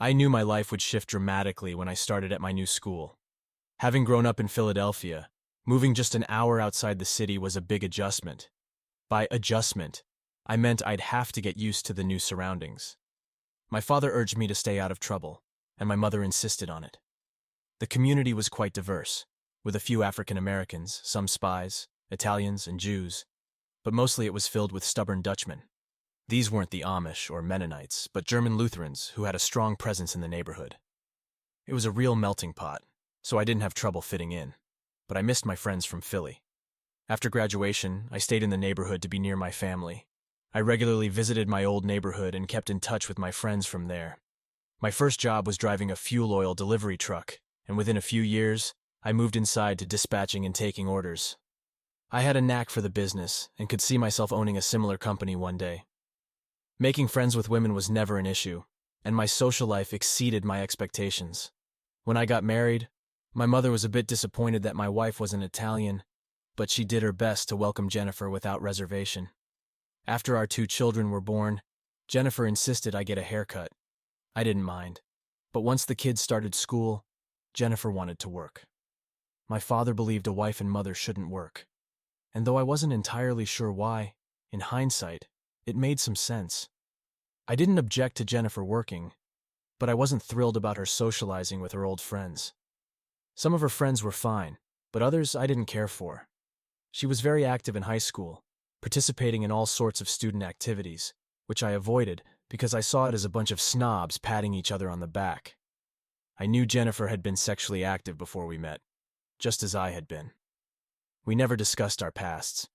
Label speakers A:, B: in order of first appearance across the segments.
A: I knew my life would shift dramatically when I started at my new school. Having grown up in Philadelphia, moving just an hour outside the city was a big adjustment. By adjustment, I meant I'd have to get used to the new surroundings. My father urged me to stay out of trouble, and my mother insisted on it. The community was quite diverse, with a few African Americans, some spies, Italians, and Jews, but mostly it was filled with stubborn Dutchmen. These weren't the Amish or Mennonites, but German Lutherans who had a strong presence in the neighborhood. It was a real melting pot, so I didn't have trouble fitting in, but I missed my friends from Philly. After graduation, I stayed in the neighborhood to be near my family. I regularly visited my old neighborhood and kept in touch with my friends from there. My first job was driving a fuel oil delivery truck, and within a few years, I moved inside to dispatching and taking orders. I had a knack for the business and could see myself owning a similar company one day. Making friends with women was never an issue, and my social life exceeded my expectations. When I got married, my mother was a bit disappointed that my wife was an Italian, but she did her best to welcome Jennifer without reservation. After our 2 children were born, Jennifer insisted I get a haircut. I didn't mind, but once the kids started school, Jennifer wanted to work. My father believed a wife and mother shouldn't work, and though I wasn't entirely sure why, in hindsight, it made some sense. I didn't object to Jennifer working, but I wasn't thrilled about her socializing with her old friends. Some of her friends were fine, but others I didn't care for. She was very active in high school, participating in all sorts of student activities, which I avoided because I saw it as a bunch of snobs patting each other on the back. I knew Jennifer had been sexually active before we met, just as I had been. We never discussed our pasts.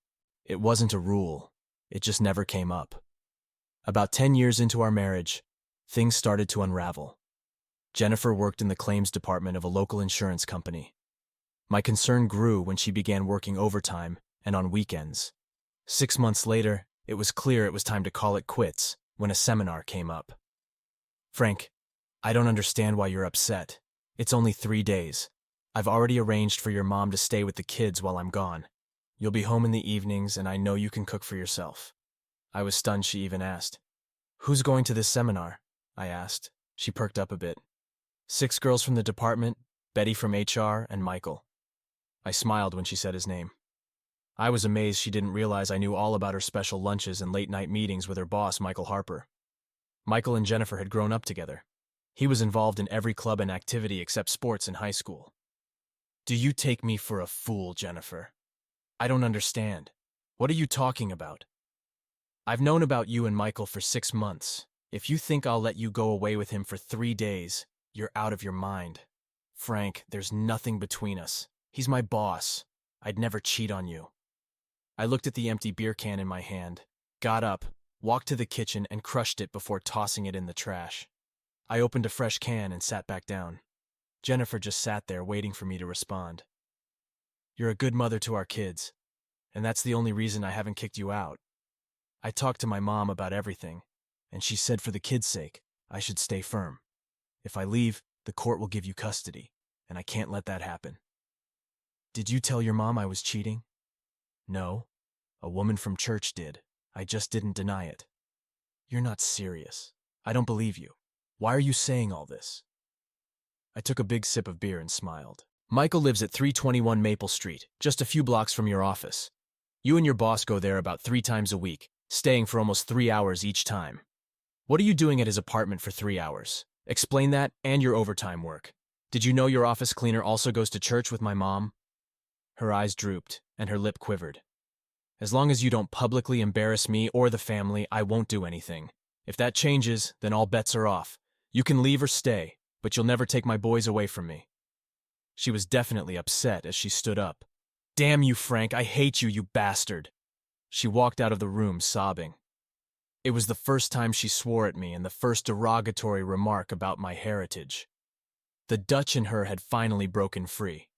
A: It wasn't a rule. It just never came up. About 10 years into our marriage, things started to unravel. Jennifer worked in the claims department of a local insurance company. My concern grew when she began working overtime and on weekends. 6 months later, it was clear it was time to call it quits when a seminar came up. "Frank, I don't understand why you're upset. It's only 3 days. I've already arranged for your mom to stay with the kids while I'm gone. You'll be home in the evenings, and I know you can cook for yourself." I was stunned she even asked. "Who's going to this seminar?" I asked. She perked up a bit. 6 girls from the department, Betty from HR, and Michael. I smiled when she said his name. I was amazed she didn't realize I knew all about her special lunches and late-night meetings with her boss, Michael Harper. Michael and Jennifer had grown up together. He was involved in every club and activity except sports in high school. "Do you take me for a fool, Jennifer? I don't understand. What are you talking about? I've known about you and Michael for 6 months. If you think I'll let you go away with him for 3 days, you're out of your mind. Frank, there's nothing between us. He's my boss. I'd never cheat on you." I looked at the empty beer can in my hand, got up, walked to the kitchen, and crushed it before tossing it in the trash. I opened a fresh can and sat back down. Jennifer just sat there waiting for me to respond. "You're a good mother to our kids, and that's the only reason I haven't kicked you out. I talked to my mom about everything, and she said for the kids' sake, I should stay firm. If I leave, the court will give you custody, and I can't let that happen." "Did you tell your mom I was cheating?" "No. A woman from church did. I just didn't deny it." "You're not serious. I don't believe you. Why are you saying all this?" I took a big sip of beer and smiled. "Michael lives at 321 Maple Street, just a few blocks from your office. You and your boss go there about 3 times a week, staying for almost 3 hours each time. What are you doing at his apartment for 3 hours? Explain that and your overtime work. Did you know your office cleaner also goes to church with my mom?" Her eyes drooped, and her lip quivered. "As long as you don't publicly embarrass me or the family, I won't do anything. If that changes, then all bets are off. You can leave or stay, but you'll never take my boys away from me." She was definitely upset as she stood up. "Damn you, Frank, I hate you, you bastard." She walked out of the room sobbing. It was the first time she swore at me and the first derogatory remark about my heritage. The Dutch in her had finally broken free.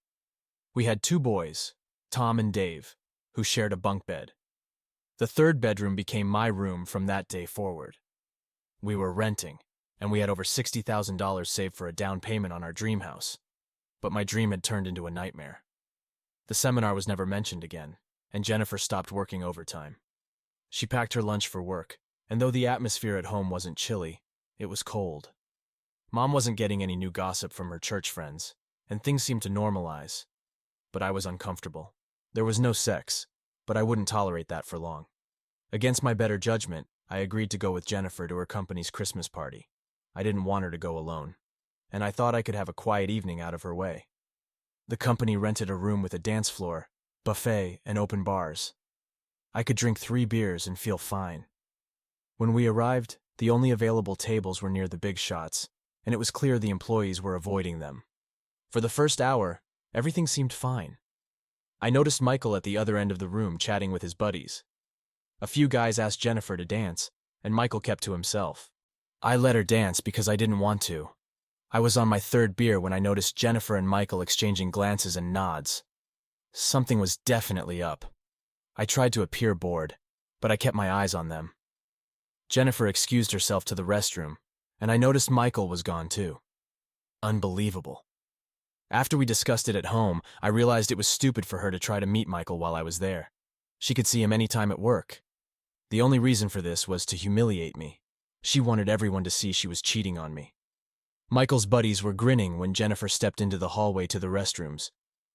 A: We had 2 boys, Tom and Dave, who shared a bunk bed. The 3rd bedroom became my room from that day forward. We were renting, and we had over $60,000 saved for a down payment on our dream house. But my dream had turned into a nightmare. The seminar was never mentioned again, and Jennifer stopped working overtime. She packed her lunch for work, and though the atmosphere at home wasn't chilly, it was cold. Mom wasn't getting any new gossip from her church friends, and things seemed to normalize. But I was uncomfortable. There was no sex, but I wouldn't tolerate that for long. Against my better judgment, I agreed to go with Jennifer to her company's Christmas party. I didn't want her to go alone, and I thought I could have a quiet evening out of her way. The company rented a room with a dance floor, buffet, and open bars. I could drink 3 beers and feel fine. When we arrived, the only available tables were near the big shots, and it was clear the employees were avoiding them. For the first hour, everything seemed fine. I noticed Michael at the other end of the room chatting with his buddies. A few guys asked Jennifer to dance, and Michael kept to himself. I let her dance because I didn't want to. I was on my 3rd beer when I noticed Jennifer and Michael exchanging glances and nods. Something was definitely up. I tried to appear bored, but I kept my eyes on them. Jennifer excused herself to the restroom, and I noticed Michael was gone too. Unbelievable. After we discussed it at home, I realized it was stupid for her to try to meet Michael while I was there. She could see him anytime at work. The only reason for this was to humiliate me. She wanted everyone to see she was cheating on me. Michael's buddies were grinning when Jennifer stepped into the hallway to the restrooms.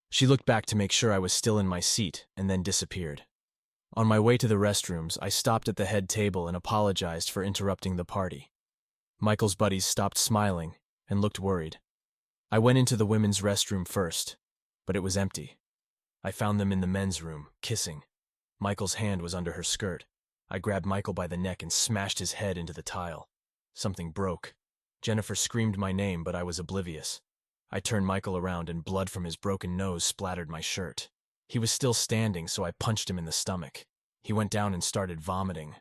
A: She looked back to make sure I was still in my seat and then disappeared. On my way to the restrooms, I stopped at the head table and apologized for interrupting the party. Michael's buddies stopped smiling and looked worried. I went into the women's restroom first, but it was empty. I found them in the men's room, kissing. Michael's hand was under her skirt. I grabbed Michael by the neck and smashed his head into the tile. Something broke. Jennifer screamed my name, but I was oblivious. I turned Michael around and blood from his broken nose splattered my shirt. He was still standing, so I punched him in the stomach. He went down and started vomiting.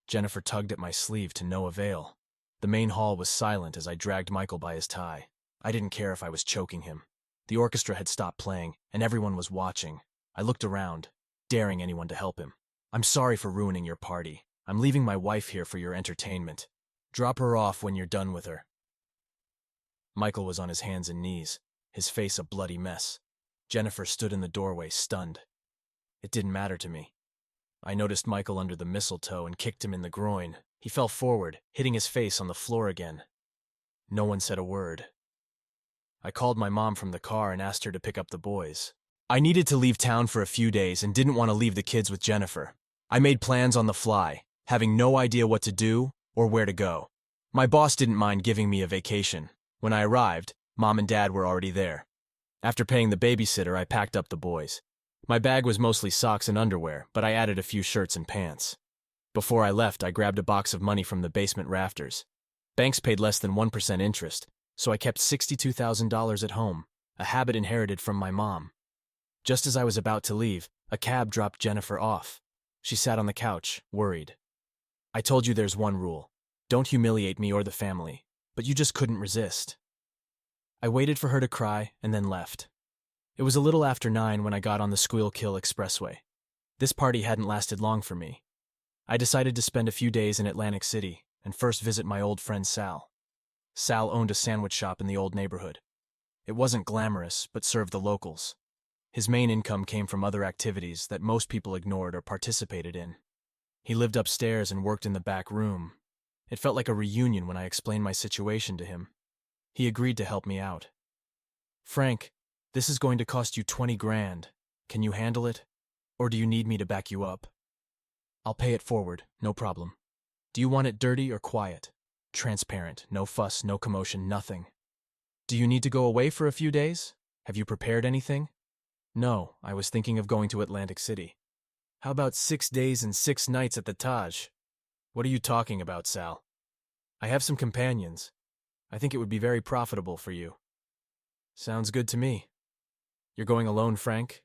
A: Jennifer tugged at my sleeve to no avail. The main hall was silent as I dragged Michael by his tie. I didn't care if I was choking him. The orchestra had stopped playing, and everyone was watching. I looked around, daring anyone to help him. "I'm sorry for ruining your party. I'm leaving my wife here for your entertainment. Drop her off when you're done with her." Michael was on his hands and knees, his face a bloody mess. Jennifer stood in the doorway, stunned. It didn't matter to me. I noticed Michael under the mistletoe and kicked him in the groin. He fell forward, hitting his face on the floor again. No one said a word. I called my mom from the car and asked her to pick up the boys. I needed to leave town for a few days and didn't want to leave the kids with Jennifer. I made plans on the fly, having no idea what to do or where to go. My boss didn't mind giving me a vacation. When I arrived, Mom and Dad were already there. After paying the babysitter, I packed up the boys. My bag was mostly socks and underwear, but I added a few shirts and pants. Before I left, I grabbed a box of money from the basement rafters. Banks paid less than 1% interest, so I kept $62,000 at home, a habit inherited from my mom. Just as I was about to leave, a cab dropped Jennifer off. She sat on the couch, worried. "I told you there's one rule. Don't humiliate me or the family," but you just couldn't resist. I waited for her to cry and then left. It was a little after 9 when I got on the Schuylkill Expressway. This party hadn't lasted long for me. I decided to spend a few days in Atlantic City and first visit my old friend Sal. Sal owned a sandwich shop in the old neighborhood. It wasn't glamorous, but served the locals. His main income came from other activities that most people ignored or participated in. He lived upstairs and worked in the back room. It felt like a reunion when I explained my situation to him. He agreed to help me out. "Frank, this is going to cost you 20 grand. Can you handle it? Or do you need me to back you up?" "I'll pay it forward, no problem. Do you want it dirty or quiet? Transparent, no fuss, no commotion, nothing. Do you need to go away for a few days? Have you prepared anything?" "No, I was thinking of going to Atlantic City." "How about 6 days and 6 nights at the Taj?" "What are you talking about, Sal? I have some companions. I think it would be very profitable for you." "Sounds good to me." "You're going alone, Frank?"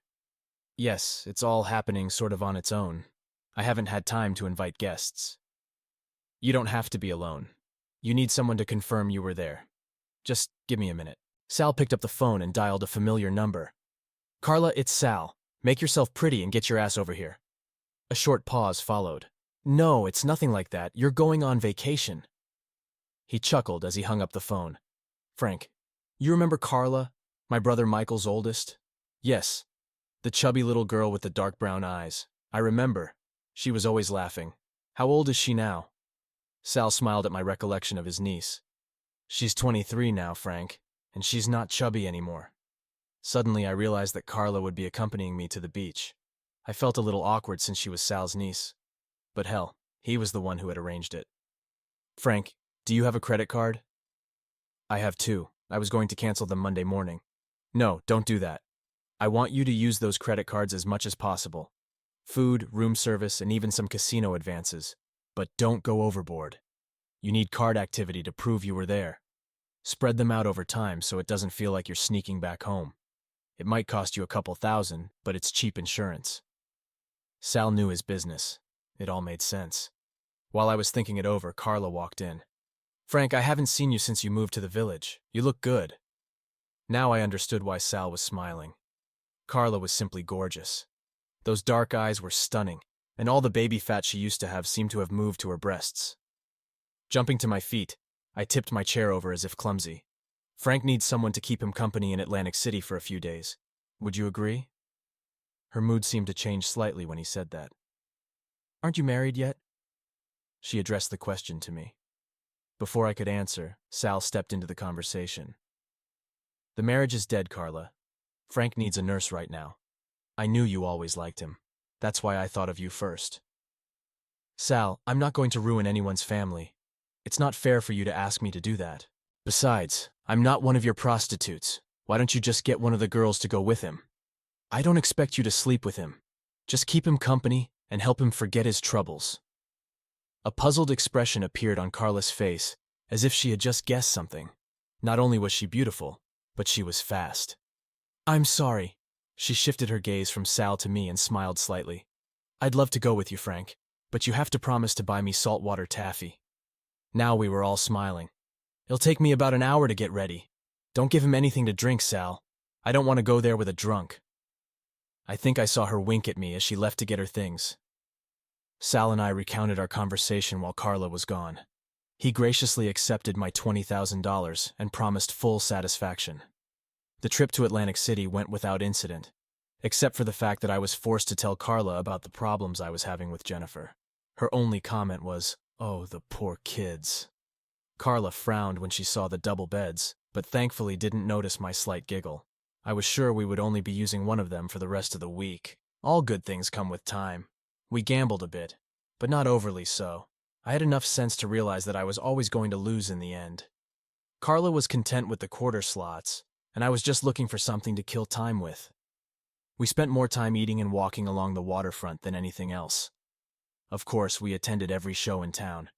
A: "Yes, it's all happening sort of on its own. I haven't had time to invite guests." "You don't have to be alone. You need someone to confirm you were there. Just give me a minute." Sal picked up the phone and dialed a familiar number. "Carla, it's Sal. Make yourself pretty and get your ass over here." A short pause followed. "No, it's nothing like that. You're going on vacation." He chuckled as he hung up the phone. "Frank, you remember Carla, my brother Michael's oldest?" "Yes, the chubby little girl with the dark brown eyes. I remember. She was always laughing. How old is she now?" Sal smiled at my recollection of his niece. She's 23 now, Frank, and she's not chubby anymore. Suddenly, I realized that Carla would be accompanying me to the beach. I felt a little awkward since she was Sal's niece. But hell, he was the one who had arranged it. Frank, do you have a credit card? I have two. I was going to cancel them Monday morning. No, don't do that. I want you to use those credit cards as much as possible. Food, room service, and even some casino advances. But don't go overboard. You need card activity to prove you were there. Spread them out over time so it doesn't feel like you're sneaking back home. It might cost you a couple $1,000, but it's cheap insurance. Sal knew his business. It all made sense. While I was thinking it over, Carla walked in. Frank, I haven't seen you since you moved to the village. You look good. Now I understood why Sal was smiling. Carla was simply gorgeous. Those dark eyes were stunning, and all the baby fat she used to have seemed to have moved to her breasts. Jumping to my feet, I tipped my chair over as if clumsy. Frank needs someone to keep him company in Atlantic City for a few days. Would you agree? Her mood seemed to change slightly when he said that. Aren't you married yet? She addressed the question to me. Before I could answer, Sal stepped into the conversation. The marriage is dead, Carla. Frank needs a nurse right now. I knew you always liked him. That's why I thought of you first. Sal, I'm not going to ruin anyone's family. It's not fair for you to ask me to do that. Besides, I'm not one of your prostitutes. Why don't you just get one of the girls to go with him? I don't expect you to sleep with him. Just keep him company and help him forget his troubles. A puzzled expression appeared on Carla's face, as if she had just guessed something. Not only was she beautiful, but she was fast. I'm sorry. She shifted her gaze from Sal to me and smiled slightly. I'd love to go with you, Frank, but you have to promise to buy me saltwater taffy. Now we were all smiling. It'll take me about an hour to get ready. Don't give him anything to drink, Sal. I don't want to go there with a drunk. I think I saw her wink at me as she left to get her things. Sal and I recounted our conversation while Carla was gone. He graciously accepted my $20,000 and promised full satisfaction. The trip to Atlantic City went without incident, except for the fact that I was forced to tell Carla about the problems I was having with Jennifer. Her only comment was, "Oh, the poor kids." Carla frowned when she saw the double beds, but thankfully didn't notice my slight giggle. I was sure we would only be using one of them for the rest of the week. All good things come with time. We gambled a bit, but not overly so. I had enough sense to realize that I was always going to lose in the end. Carla was content with the quarter slots, and I was just looking for something to kill time with. We spent more time eating and walking along the waterfront than anything else. Of course, we attended every show in town.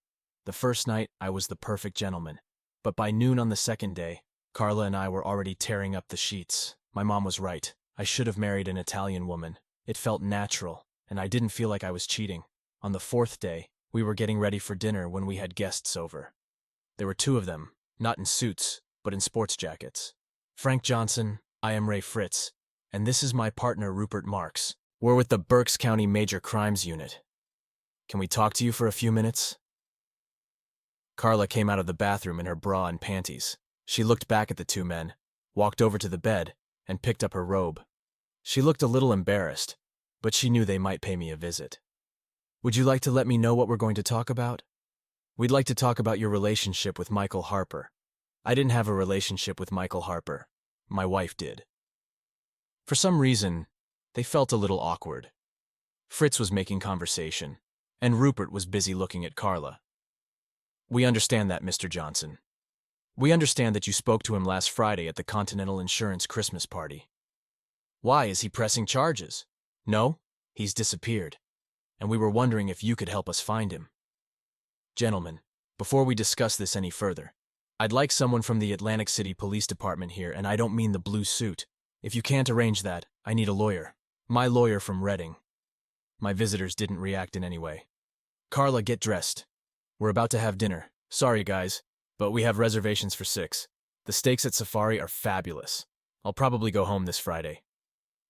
A: The first night, I was the perfect gentleman, but by noon on the second day, Carla and I were already tearing up the sheets. My mom was right. I should have married an Italian woman. It felt natural, and I didn't feel like I was cheating. On the fourth day, we were getting ready for dinner when we had guests over. There were two of them, not in suits, but in sports jackets. Frank Johnson, I am Ray Fritz, and this is my partner Rupert Marks. We're with the Berks County Major Crimes Unit. Can we talk to you for a few minutes? Carla came out of the bathroom in her bra and panties. She looked back at the two men, walked over to the bed, and picked up her robe. She looked a little embarrassed, but she knew they might pay me a visit. Would you like to let me know what we're going to talk about? We'd like to talk about your relationship with Michael Harper. I didn't have a relationship with Michael Harper. My wife did. For some reason, they felt a little awkward. Fritz was making conversation, and Rupert was busy looking at Carla. We understand that, Mr. Johnson. We understand that you spoke to him last Friday at the Continental Insurance Christmas party. Why, is he pressing charges? No, he's disappeared, and we were wondering if you could help us find him. Gentlemen, before we discuss this any further, I'd like someone from the Atlantic City Police Department here, and I don't mean the blue suit. If you can't arrange that, I need a lawyer. My lawyer from Reading. My visitors didn't react in any way. Carla, get dressed. We're about to have dinner. Sorry, guys, but we have reservations for 6. The steaks at Safari are fabulous. I'll probably go home this Friday.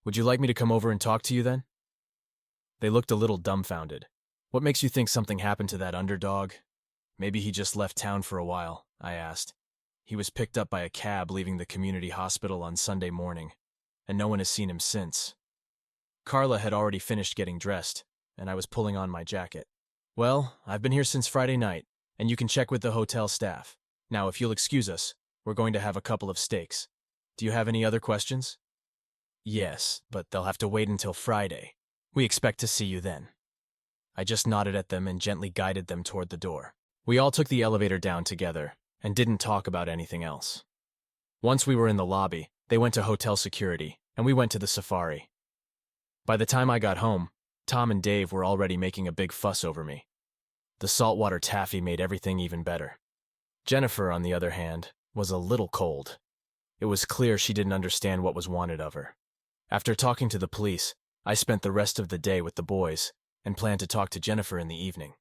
A: Would you like me to come over and talk to you then? They looked a little dumbfounded. What makes you think something happened to that underdog? Maybe he just left town for a while, I asked. He was picked up by a cab leaving the community hospital on Sunday morning, and no one has seen him since. Carla had already finished getting dressed, and I was pulling on my jacket. Well, I've been here since Friday night, and you can check with the hotel staff. Now, if you'll excuse us, we're going to have a couple of steaks. Do you have any other questions? Yes, but they'll have to wait until Friday. We expect to see you then. I just nodded at them and gently guided them toward the door. We all took the elevator down together and didn't talk about anything else. Once we were in the lobby, they went to hotel security, and we went to the safari. By the time I got home, Tom and Dave were already making a big fuss over me. The saltwater taffy made everything even better. Jennifer, on the other hand, was a little cold. It was clear she didn't understand what was wanted of her. After talking to the police, I spent the rest of the day with the boys and planned to talk to Jennifer in the evening.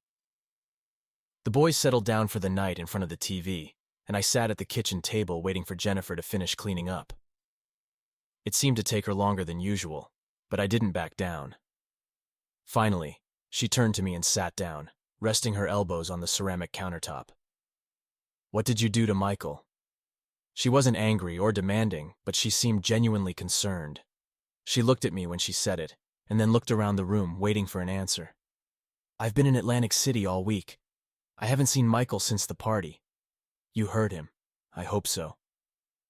A: The boys settled down for the night in front of the TV, and I sat at the kitchen table waiting for Jennifer to finish cleaning up. It seemed to take her longer than usual, but I didn't back down. Finally, she turned to me and sat down, resting her elbows on the ceramic countertop. "What did you do to Michael?" She wasn't angry or demanding, but she seemed genuinely concerned. She looked at me when she said it, and then looked around the room, waiting for an answer. "I've been in Atlantic City all week. I haven't seen Michael since the party." "You heard him. I hope so.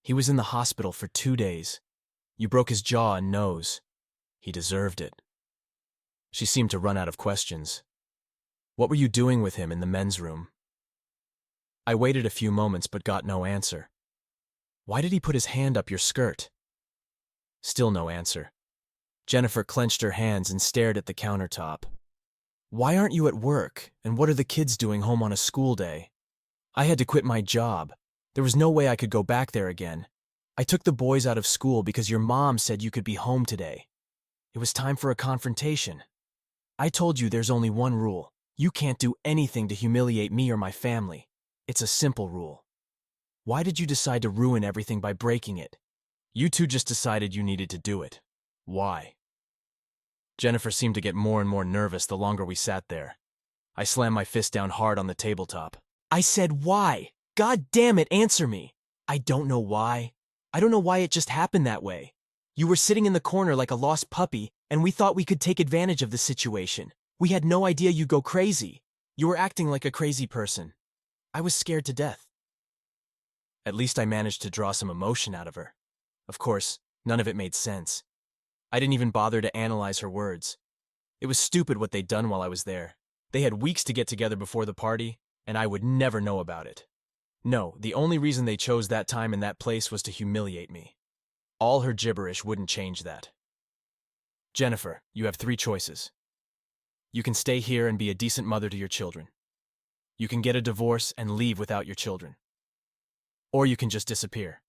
A: He was in the hospital for 2 days. You broke his jaw and nose. He deserved it." She seemed to run out of questions. "What were you doing with him in the men's room?" I waited a few moments but got no answer. "Why did he put his hand up your skirt?" Still no answer. Jennifer clenched her hands and stared at the countertop. "Why aren't you at work, and what are the kids doing home on a school day? I had to quit my job. There was no way I could go back there again. I took the boys out of school because your mom said you could be home today. It was time for a confrontation. I told you there's only one rule. You can't do anything to humiliate me or my family. It's a simple rule. Why did you decide to ruin everything by breaking it? You two just decided you needed to do it. Why?" Jennifer seemed to get more and more nervous the longer we sat there. I slammed my fist down hard on the tabletop. "I said why? God damn it, answer me!" "I don't know why. I don't know why it just happened that way. You were sitting in the corner like a lost puppy, and we thought we could take advantage of the situation. We had no idea you'd go crazy. You were acting like a crazy person. I was scared to death." At least I managed to draw some emotion out of her. Of course, none of it made sense. I didn't even bother to analyze her words. It was stupid what they'd done while I was there. They had weeks to get together before the party, and I would never know about it. No, the only reason they chose that time and that place was to humiliate me. All her gibberish wouldn't change that. "Jennifer, you have 3 choices. You can stay here and be a decent mother to your children. You can get a divorce and leave without your children. Or you can just disappear.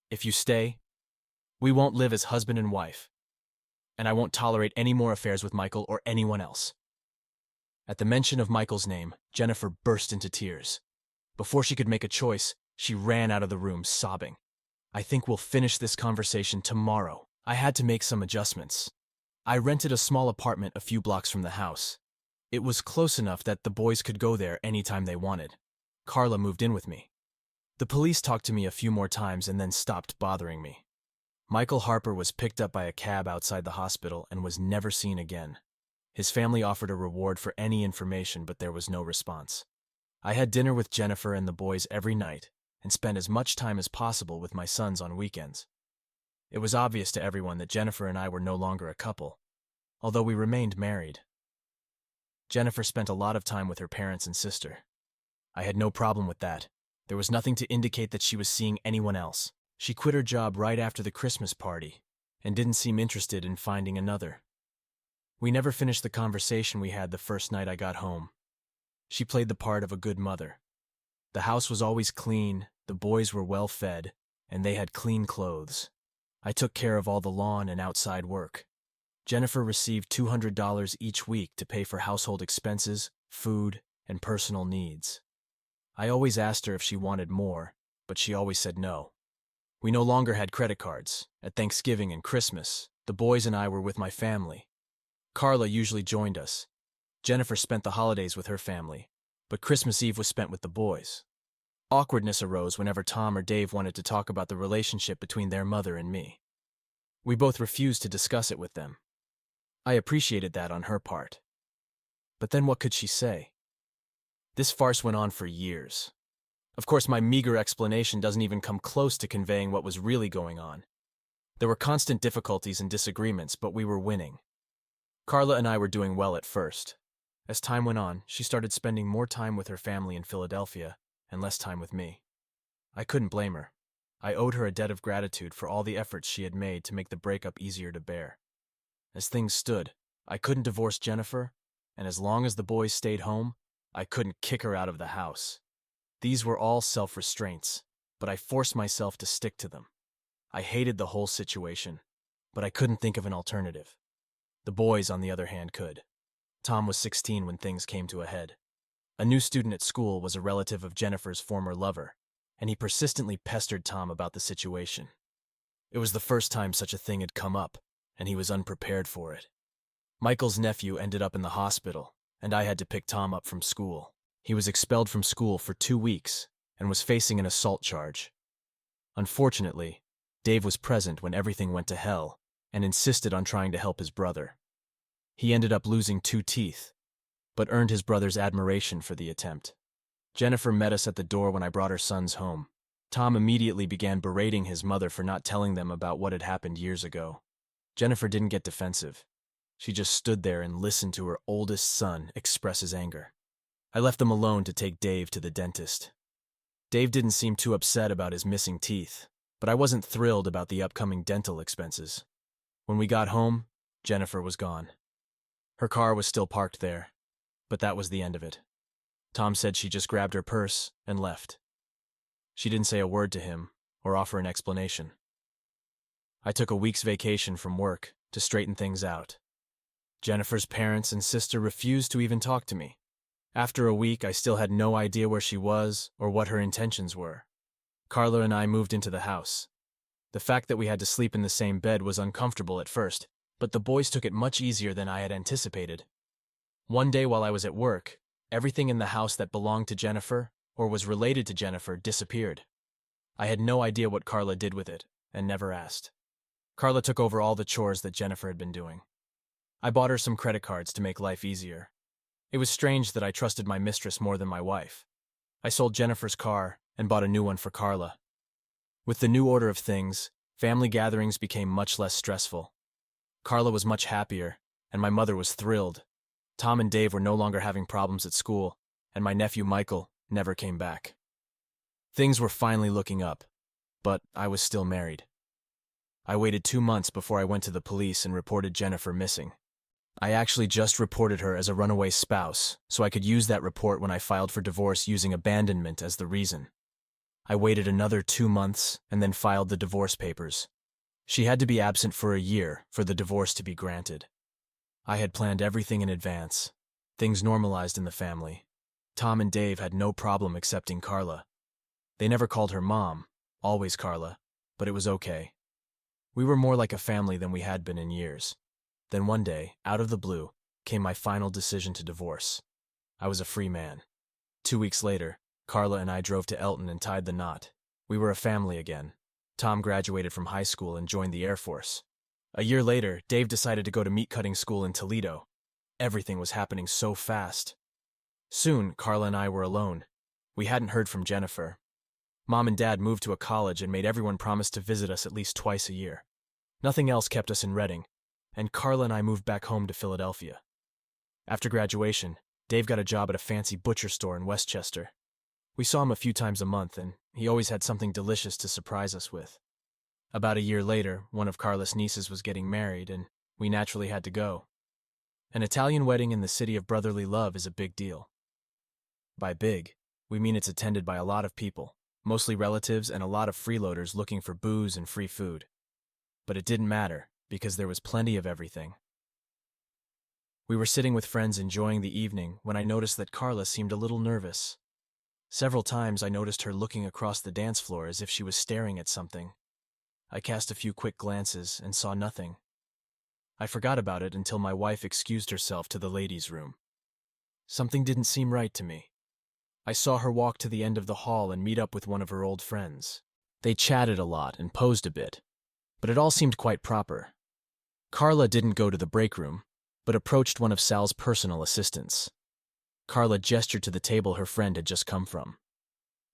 A: If you stay, we won't live as husband and wife. And I won't tolerate any more affairs with Michael or anyone else." At the mention of Michael's name, Jennifer burst into tears. Before she could make a choice, she ran out of the room, sobbing. "I think we'll finish this conversation tomorrow." I had to make some adjustments. I rented a small apartment a few blocks from the house. It was close enough that the boys could go there anytime they wanted. Carla moved in with me. The police talked to me a few more times and then stopped bothering me. Michael Harper was picked up by a cab outside the hospital and was never seen again. His family offered a reward for any information, but there was no response. I had dinner with Jennifer and the boys every night and spent as much time as possible with my sons on weekends. It was obvious to everyone that Jennifer and I were no longer a couple, although we remained married. Jennifer spent a lot of time with her parents and sister. I had no problem with that. There was nothing to indicate that she was seeing anyone else. She quit her job right after the Christmas party and didn't seem interested in finding another. We never finished the conversation we had the first night I got home. She played the part of a good mother. The house was always clean, the boys were well fed, and they had clean clothes. I took care of all the lawn and outside work. Jennifer received $200 each week to pay for household expenses, food, and personal needs. I always asked her if she wanted more, but she always said no. We no longer had credit cards. At Thanksgiving and Christmas, the boys and I were with my family. Carla usually joined us. Jennifer spent the holidays with her family, but Christmas Eve was spent with the boys. Awkwardness arose whenever Tom or Dave wanted to talk about the relationship between their mother and me. We both refused to discuss it with them. I appreciated that on her part. But then what could she say? This farce went on for years. Of course, my meager explanation doesn't even come close to conveying what was really going on. There were constant difficulties and disagreements, but we were winning. Carla and I were doing well at first. As time went on, she started spending more time with her family in Philadelphia and less time with me. I couldn't blame her. I owed her a debt of gratitude for all the efforts she had made to make the breakup easier to bear. As things stood, I couldn't divorce Jennifer, and as long as the boys stayed home, I couldn't kick her out of the house. These were all self-restraints, but I forced myself to stick to them. I hated the whole situation, but I couldn't think of an alternative. The boys, on the other hand, could. Tom was 16 when things came to a head. A new student at school was a relative of Jennifer's former lover, and he persistently pestered Tom about the situation. It was the first time such a thing had come up, and he was unprepared for it. Michael's nephew ended up in the hospital, and I had to pick Tom up from school. He was expelled from school for 2 weeks and was facing an assault charge. Unfortunately, Dave was present when everything went to hell and insisted on trying to help his brother. He ended up losing 2 teeth, but earned his brother's admiration for the attempt. Jennifer met us at the door when I brought her sons home. Tom immediately began berating his mother for not telling them about what had happened years ago. Jennifer didn't get defensive. She just stood there and listened to her oldest son express his anger. I left them alone to take Dave to the dentist. Dave didn't seem too upset about his missing teeth, but I wasn't thrilled about the upcoming dental expenses. When we got home, Jennifer was gone. Her car was still parked there, but that was the end of it. Tom said she just grabbed her purse and left. She didn't say a word to him or offer an explanation. I took a week's vacation from work to straighten things out. Jennifer's parents and sister refused to even talk to me. After a week, I still had no idea where she was or what her intentions were. Carla and I moved into the house. The fact that we had to sleep in the same bed was uncomfortable at first, but the boys took it much easier than I had anticipated. One day while I was at work, everything in the house that belonged to Jennifer or was related to Jennifer disappeared. I had no idea what Carla did with it and never asked. Carla took over all the chores that Jennifer had been doing. I bought her some credit cards to make life easier. It was strange that I trusted my mistress more than my wife. I sold Jennifer's car and bought a new one for Carla. With the new order of things, family gatherings became much less stressful. Carla was much happier, and my mother was thrilled. Tom and Dave were no longer having problems at school, and my nephew Michael never came back. Things were finally looking up, but I was still married. I waited 2 months before I went to the police and reported Jennifer missing. I actually just reported her as a runaway spouse, so I could use that report when I filed for divorce using abandonment as the reason. I waited another 2 months and then filed the divorce papers. She had to be absent for a year for the divorce to be granted. I had planned everything in advance. Things normalized in the family. Tom and Dave had no problem accepting Carla. They never called her Mom, always Carla, but it was okay. We were more like a family than we had been in years. Then one day, out of the blue, came my final decision to divorce. I was a free man. 2 weeks later, Carla and I drove to Elton and tied the knot. We were a family again. Tom graduated from high school and joined the Air Force. A year later, Dave decided to go to meat cutting school in Toledo. Everything was happening so fast. Soon, Carla and I were alone. We hadn't heard from Jennifer. Mom and Dad moved to a college and made everyone promise to visit us at least twice a year. Nothing else kept us in Reading, and Carla and I moved back home to Philadelphia. After graduation, Dave got a job at a fancy butcher store in Westchester. We saw him a few times a month, and he always had something delicious to surprise us with. About a year later, one of Carla's nieces was getting married, and we naturally had to go. An Italian wedding in the city of brotherly love is a big deal. By big, we mean it's attended by a lot of people, mostly relatives and a lot of freeloaders looking for booze and free food. But it didn't matter, because there was plenty of everything. We were sitting with friends enjoying the evening when I noticed that Carla seemed a little nervous. Several times I noticed her looking across the dance floor as if she was staring at something. I cast a few quick glances and saw nothing. I forgot about it until my wife excused herself to the ladies' room. Something didn't seem right to me. I saw her walk to the end of the hall and meet up with one of her old friends. They chatted a lot and posed a bit, but it all seemed quite proper. Carla didn't go to the break room, but approached one of Sal's personal assistants. Carla gestured to the table her friend had just come from.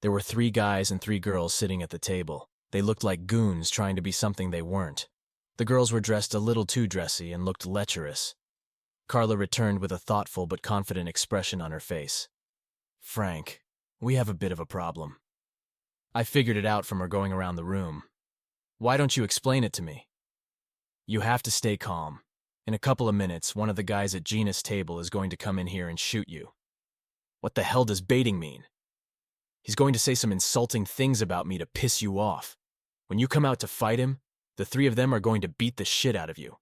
A: There were 3 guys and 3 girls sitting at the table. They looked like goons trying to be something they weren't. The girls were dressed a little too dressy and looked lecherous. Carla returned with a thoughtful but confident expression on her face. "Frank, we have a bit of a problem." I figured it out from her going around the room. "Why don't you explain it to me?" "You have to stay calm. In a couple of minutes, one of the guys at Gina's table is going to come in here and shoot you." "What the hell does baiting mean?" "He's going to say some insulting things about me to piss you off. When you come out to fight him, the 3 of them are going to beat the shit out of you."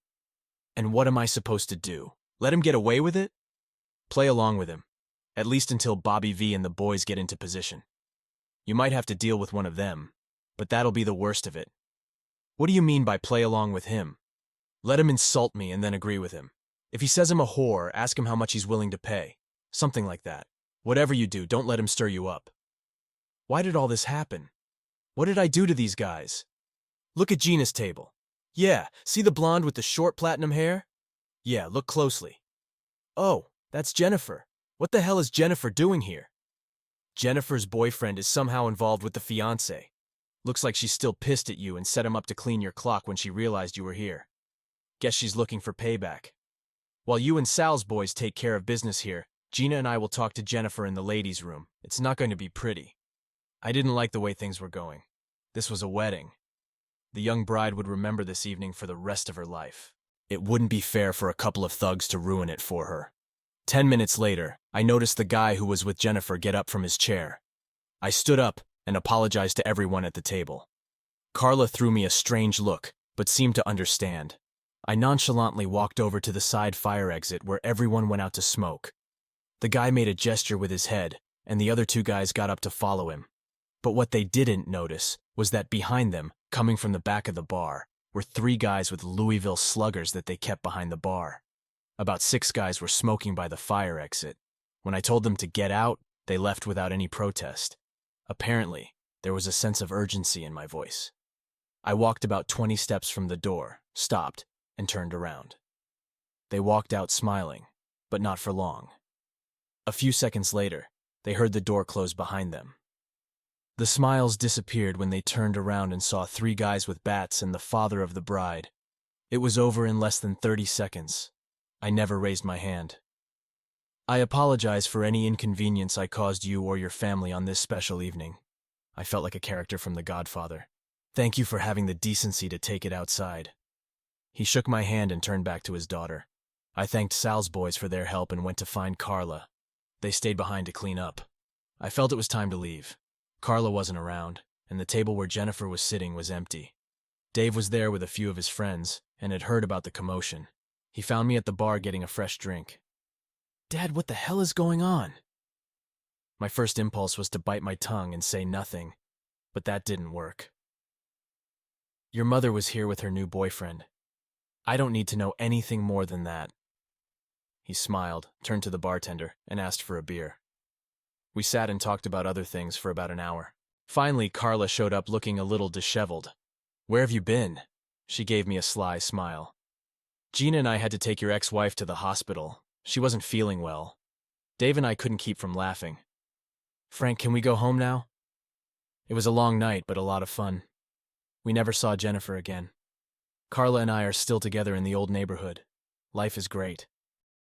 A: "And what am I supposed to do? Let him get away with it?" "Play along with him, at least until Bobby V and the boys get into position. You might have to deal with one of them, but that'll be the worst of it." "What do you mean by play along with him?" "Let him insult me and then agree with him. If he says I'm a whore, ask him how much he's willing to pay. Something like that. Whatever you do, don't let him stir you up." "Why did all this happen? What did I do to these guys?" "Look at Gina's table. Yeah, see the blonde with the short platinum hair? Yeah, look closely. Oh, that's Jennifer. What the hell is Jennifer doing here?" "Jennifer's boyfriend is somehow involved with the fiancé. Looks like she's still pissed at you and set him up to clean your clock when she realized you were here. Guess she's looking for payback. While you and Sal's boys take care of business here, Gina and I will talk to Jennifer in the ladies' room. It's not going to be pretty." I didn't like the way things were going. This was a wedding. The young bride would remember this evening for the rest of her life. It wouldn't be fair for a couple of thugs to ruin it for her. 10 minutes later, I noticed the guy who was with Jennifer get up from his chair. I stood up and apologized to everyone at the table. Carla threw me a strange look, but seemed to understand. I nonchalantly walked over to the side fire exit where everyone went out to smoke. The guy made a gesture with his head, and the other 2 guys got up to follow him. But what they didn't notice was that behind them, coming from the back of the bar, were 3 guys with Louisville sluggers that they kept behind the bar. About 6 guys were smoking by the fire exit. When I told them to get out, they left without any protest. Apparently, there was a sense of urgency in my voice. I walked about 20 steps from the door, stopped, and turned around. They walked out smiling, but not for long. A few seconds later, they heard the door close behind them. The smiles disappeared when they turned around and saw 3 guys with bats and the father of the bride. It was over in less than 30 seconds. I never raised my hand. "I apologize for any inconvenience I caused you or your family on this special evening." I felt like a character from The Godfather. "Thank you for having the decency to take it outside." He shook my hand and turned back to his daughter. I thanked Sal's boys for their help and went to find Carla. They stayed behind to clean up. I felt it was time to leave. Carla wasn't around, and the table where Jennifer was sitting was empty. Dave was there with a few of his friends and had heard about the commotion. He found me at the bar getting a fresh drink. "Dad, what the hell is going on?" My first impulse was to bite my tongue and say nothing, but that didn't work. "Your mother was here with her new boyfriend. I don't need to know anything more than that." He smiled, turned to the bartender, and asked for a beer. We sat and talked about other things for about an hour. Finally, Carla showed up looking a little disheveled. "Where have you been?" She gave me a sly smile. "Gina and I had to take your ex-wife to the hospital. She wasn't feeling well." Dave and I couldn't keep from laughing. "Frank, can we go home now?" It was a long night, but a lot of fun. We never saw Jennifer again. Carla and I are still together in the old neighborhood. Life is great.